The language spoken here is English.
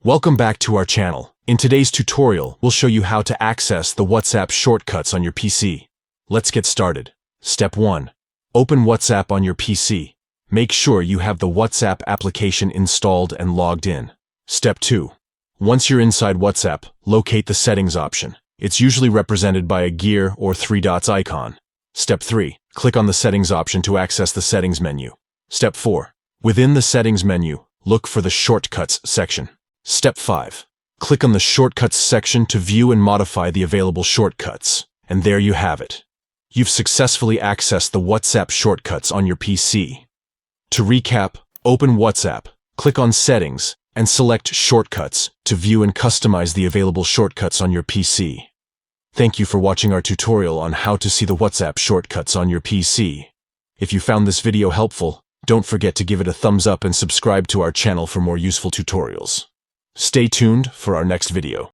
Welcome back to our channel. In today's tutorial, we'll show you how to access the WhatsApp shortcuts on your PC. Let's get started. Step 1. Open WhatsApp on your PC. Make sure you have the WhatsApp application installed and logged in. Step 2. Once you're inside WhatsApp, locate the settings option. It's usually represented by a gear or 3 dots icon. Step 3. Click on the settings option to access the settings menu. Step 4. Within the settings menu, look for the shortcuts section. Step 5. Click on the Shortcuts section to view and modify the available shortcuts. And there you have it. You've successfully accessed the WhatsApp shortcuts on your PC. To recap, open WhatsApp, click on Settings, and select Shortcuts to view and customize the available shortcuts on your PC. Thank you for watching our tutorial on how to see the WhatsApp shortcuts on your PC. If you found this video helpful, don't forget to give it a thumbs up and subscribe to our channel for more useful tutorials. Stay tuned for our next video.